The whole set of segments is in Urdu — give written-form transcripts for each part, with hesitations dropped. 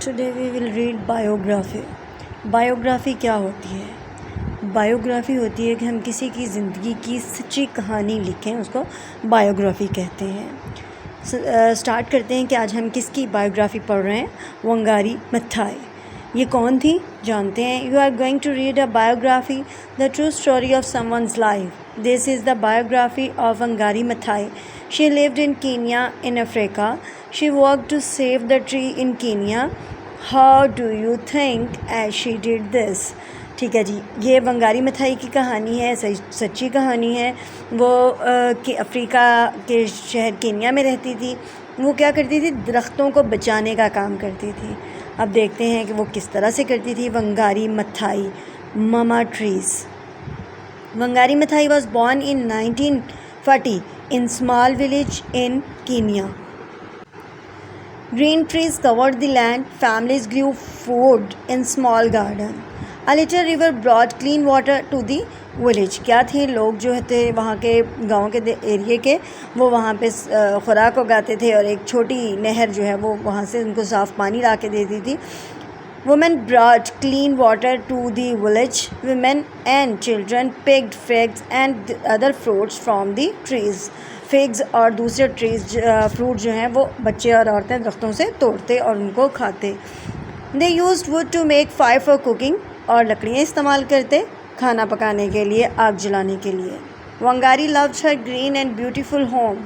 Today we will read biography. Biography کیا ہوتی ہے؟ Biography ہوتی ہے کہ ہم کسی کی زندگی کی سچی کہانی لکھیں، اس کو biography کہتے ہیں. سٹارٹ کرتے ہیں کہ آج ہم کس کی biography پڑھ رہے ہیں. ونگاری متھائی. یہ کون تھی جانتے ہیں. You are going to read a biography, the true story of someone's life. This is the biography of Wangari Maathai. She lived in Kenya in Africa. She worked to save the tree in Kenya. How do you think as she did this? ٹھیک ہے جی، یہ ونگاری متھائی کی کہانی ہے، سچی کہانی ہے. وہ افریقہ کے شہر کینیا میں رہتی تھی. وہ کیا کرتی تھی؟ درختوں کو بچانے کا کام کرتی تھی. اب دیکھتے ہیں کہ وہ کس طرح سے کرتی تھی. Wangari Maathai, mama trees. Wangari Maathai was born in 1940 in small village in Kenya. Green trees covered the land. Families grew food in small garden. A little river brought clean water to the village. کیا تھے لوگ جو تھے وہاں کے گاؤں کے ایریے کے، وہ وہاں پہ خوراک اگاتے تھے، اور ایک چھوٹی نہر جو ہے وہ وہاں سے ان کو صاف پانی لا کے دیتی تھی. Women brought clean water to the village. Women and children picked figs and other fruits from the trees. فگز اور دوسرے فروٹ جو ہیں وہ بچے اور عورتیں درختوں سے توڑتے اور ان کو کھاتے. They used wood to make fire for cooking. اور لکڑیاں استعمال کرتے کھانا پکانے کے لیے، آگ جلانے کے لیے. ونگاری loved her green and beautiful home.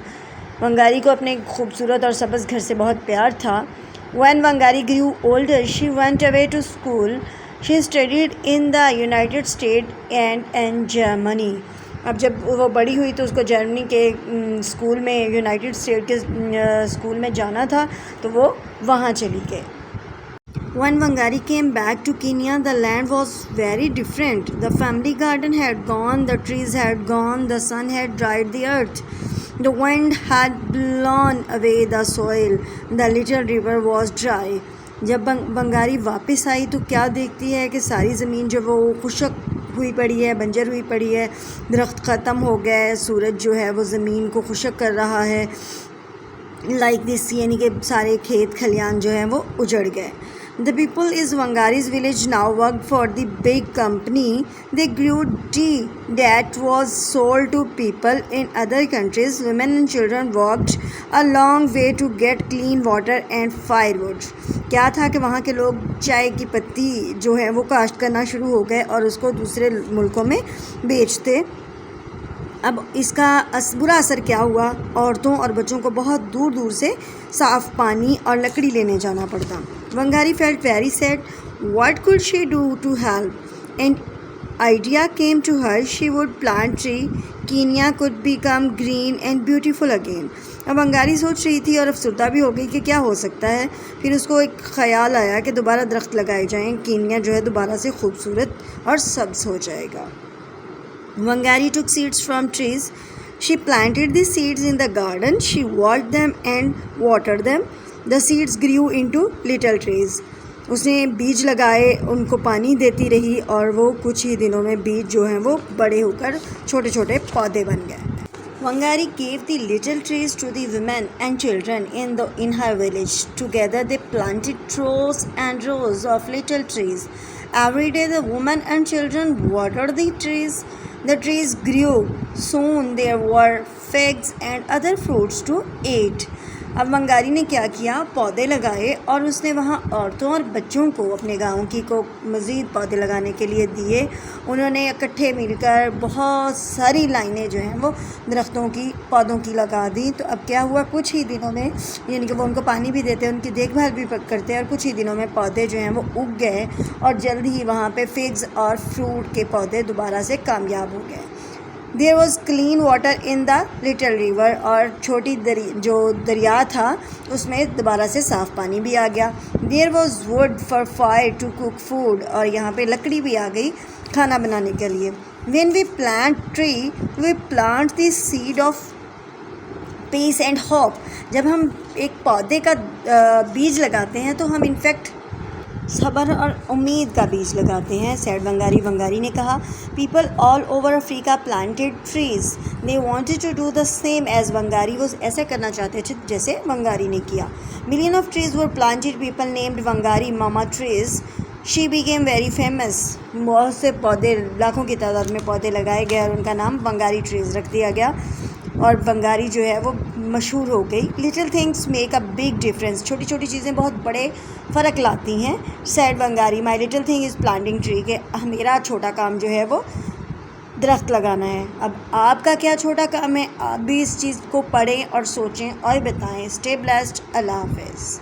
ونگاری کو اپنے خوبصورت اور سبز گھر سے بہت پیار تھا. When Wangari grew older, she went away to school. She studied in the United States and in Germany. اب جب وہ بڑی ہوئی تو اس کو جرمنی کے اسکول میں، یونائٹڈ اسٹیٹ کے اسکول میں جانا تھا، تو وہ وہاں چلی گئی. When Wangari came back to Kenya, the land was very different. The family garden had gone, the trees had gone, the sun had dried the earth. The wind had blown away the soil. The little river was dry. جب ونگاری واپس آئی تو کیا دیکھتی ہے کہ ساری زمین جو وہ خشک ہوئی پڑی ہے، بنجر ہوئی پڑی ہے، درخت ختم ہو گئے، سورج جو ہے وہ زمین کو خشک کر رہا ہے. لائک دس، یعنی کہ سارے کھیت کھلیان جو ہیں وہ اجڑ گئے. The people in Wangari's village now worked for the big company. They grew tea that was sold to people in other countries. Women and children walked a long way to get clean water and firewood. کیا تھا کہ وہاں کے لوگ چائے کی پتی جو ہے وہ کاشت کرنا شروع ہو گئے اور اس کو دوسرے ملکوں میں بیچتے. اب اس کا برا اثر کیا ہوا؟ عورتوں اور بچوں کو بہت دور دور سے صاف پانی اور لکڑی لینے جانا پڑتا. Wangari felt very sad. What could she do to help? An idea came to her. She would plant tree. Kenya could become green and beautiful again. اب ونگاری سوچ رہی تھی اور افسردہ بھی ہو گئی کہ کیا ہو سکتا ہے. پھر اس کو ایک خیال آیا کہ دوبارہ درخت لگائے جائیں، کینیا جو ہے دوبارہ سے خوبصورت اور سبز ہو جائے گا. Wangari took seeds from trees. She planted the seeds in the garden. She watched them and watered them. The seeds grew into little trees. اس نے بیج لگائے، ان کو پانی دیتی رہی، اور وہ کچھ ہی دنوں میں بیج جو ہیں وہ بڑے ہو کر چھوٹے چھوٹے پودے بن گئے. Wangari gave the little trees to the women and children in her village. Together they planted rows and rows of little trees. Every day the women and children watered the trees. The trees grew. Soon there were figs and other fruits to eat. اب ونگاری نے کیا کیا؟ پودے لگائے، اور اس نے وہاں عورتوں اور بچوں کو اپنے گاؤں کی کو مزید پودے لگانے کے لیے دیے. انہوں نے اکٹھے مل کر بہت ساری لائنیں جو ہیں وہ درختوں کی، پودوں کی لگا دی. تو اب کیا ہوا؟ کچھ ہی دنوں میں، یعنی کہ وہ ان کو پانی بھی دیتے، ان کی دیکھ بھال بھی کرتے، اور کچھ ہی دنوں میں پودے جو ہیں وہ اگ گئے، اور جلد ہی وہاں پہ فگز اور فروٹ کے پودے دوبارہ سے کامیاب ہو گئے. There was clean water in the little river. اور چھوٹی جو دریا تھا اس میں دوبارہ سے صاف پانی بھی آ گیا. There was wood for fire to cook food. اور یہاں پہ لکڑی بھی آ گئی کھانا بنانے کے لیے. When we plant tree, we plant the seed of peace and hope. جب ہم ایک پودے کا بیج لگاتے ہیں تو ہم انفیکٹ صبر اور امید کا بیج لگاتے ہیں. سیڈ ونگاری نے کہا people all over Africa planted trees. They wanted to do the same as Wangari. وہ ایسا کرنا چاہتے تھے جیسے ونگاری نے کیا. Million of trees were planted. People named Wangari mama trees. She became very famous. بہت سے پودے, لاکھوں کی تعداد میں پودے لگائے گئے اور ان کا نام ونگاری ٹریز رکھ دیا گیا اور ونگاری جو ہے وہ مشہور ہو گئی. Little things make a big difference. چھوٹی چھوٹی چیزیں بہت بڑے فرق لاتی ہیں. Said Wangari my little thing is planting tree. کہ میرا چھوٹا کام جو ہے وہ درخت لگانا ہے. اب آپ کا کیا چھوٹا کام ہے؟ آپ بھی اس چیز کو پڑھیں اور سوچیں اور بتائیں. Stay blessed. اللہ حافظ.